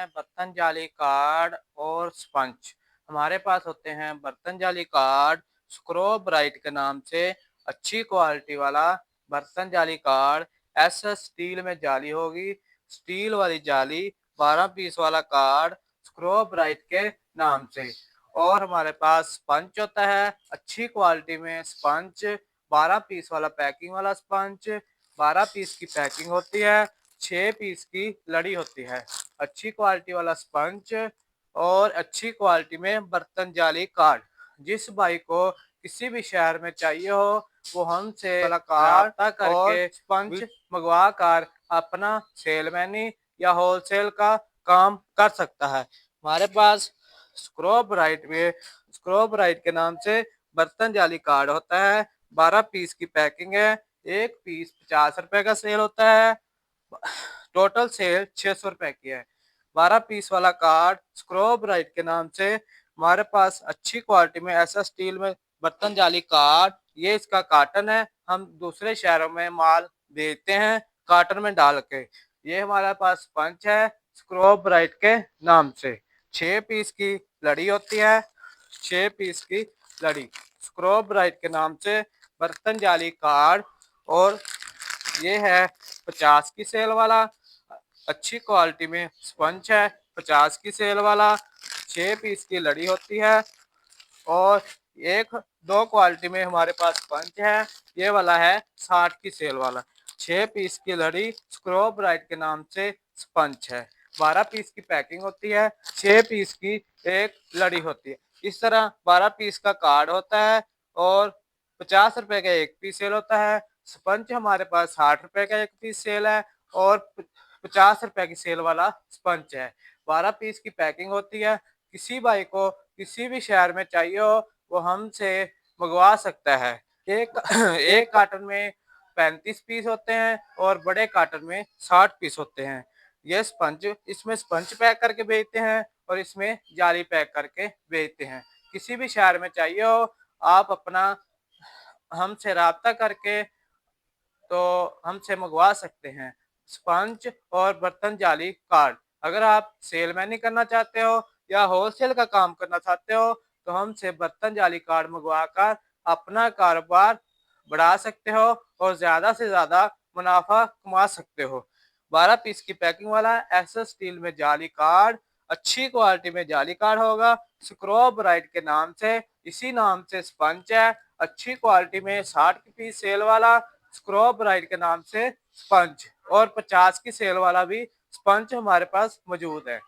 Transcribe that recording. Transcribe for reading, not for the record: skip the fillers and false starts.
हैं बर्तन जाली कार्ड और स्पंज। हमारे पास होते हैं बर्तन जाली कार्ड स्क्रो ब्राइट के नाम से अच्छी क्वालिटी वाला बर्तन जाली कार्ड। ऐसा स्टील में जाली होगी, स्टील वाली जाली 12 पीस वाला कार्ड स्क्रो ब्राइट के नाम से। और हमारे पास स्पंज होता है अच्छी क्वालिटी में स्पंज, 12 पीस वाला पैकिंग वाला स्पंज, 12 पीस की पैकिंग होती है, 6 पीस की लड़ी होती है। अच्छी क्वालिटी वाला स्पंज और अच्छी क्वालिटी में बर्तन जाली कार्ड। जिस भाई को किसी भी शहर में चाहिए हो वो हमसे वाला कार्ड करके स्पंज मंगवा कर अपना सेलमैनी या होलसेल का काम कर सकता है। हमारे पास स्क्रो ब्राइट के नाम से बर्तन जाली कार्ड होता है, 12 पीस की पैकिंग है, एक पीस 50 रुपए का सेल होता है, टोटल सेल 600 रुपए की है। 12 पीस वाला कार्ड स्क्रो ब्राइट के नाम से हमारे पास अच्छी क्वालिटी में ऐसा स्टील में बर्तन जाली कार्ड, ये इसका कार्टन है, हम दूसरे शहरों में माल भेजते हैं कार्टन में डाल के। ये हमारे पास स्पंज है स्क्रो ब्राइट के नाम से, 6 पीस की लड़ी होती है, 6 पीस की लड़ी स्क्रो ब्राइट के नाम से बर्तन जाली कार्ड। और ये है 50 की सेल वाला, अच्छी क्वालिटी में स्पंज है 50 की सेल वाला, 6 पीस की लड़ी होती है। और एक दो क्वालिटी में हमारे पास स्पंज है, ये वाला है 60 की सेल वाला, 6 पीस की लड़ी स्क्रो ब्राइट के नाम से स्पंज है, 12 पीस की पैकिंग होती है, 6 पीस की एक लड़ी होती है। इस तरह 12 पीस का कार्ड होता है और 50 रुपए का एक पीस सेल होता है। स्पंज हमारे पास 60 रुपए का एक पीस सेल है और 50 रुपए की सेल वाला स्पंज है, 12 पीस की पैकिंग होती है। किसी भाई को किसी भी शहर में चाहिए हो वो हमसे मंगवा सकता है। एक एक कार्टन में 35 पीस होते हैं और बड़े कार्टन में 60 पीस होते हैं। ये स्पंज, इसमें स्पंज पैक करके भेजते हैं और इसमें जाली पैक करके भेजते हैं। किसी भी शहर में चाहिए हो आप अपना हमसे राब्ता करके तो हमसे मंगवा सकते हैं स्पंज और बर्तन जाली कार्ड। अगर आप सेलमैनी करना चाहते हो या होलसेल का काम करना चाहते हो तो हमसे बर्तन जाली कार्ड मंगवा कर अपना कारोबार बढ़ा सकते हो और ज्यादा से ज्यादा मुनाफा कमा सकते हो। 12 पीस की पैकिंग वाला ऐसा स्टील में जाली कार्ड, अच्छी क्वालिटी में जाली कार्ड होगा स्क्रो ब्राइट के नाम से, इसी नाम से स्पंज है अच्छी क्वालिटी में 60 की पीस सेल वाला स्क्रो ब्राइट के नाम से स्पंज, और 50 की सेल वाला भी स्पंज हमारे पास मौजूद है।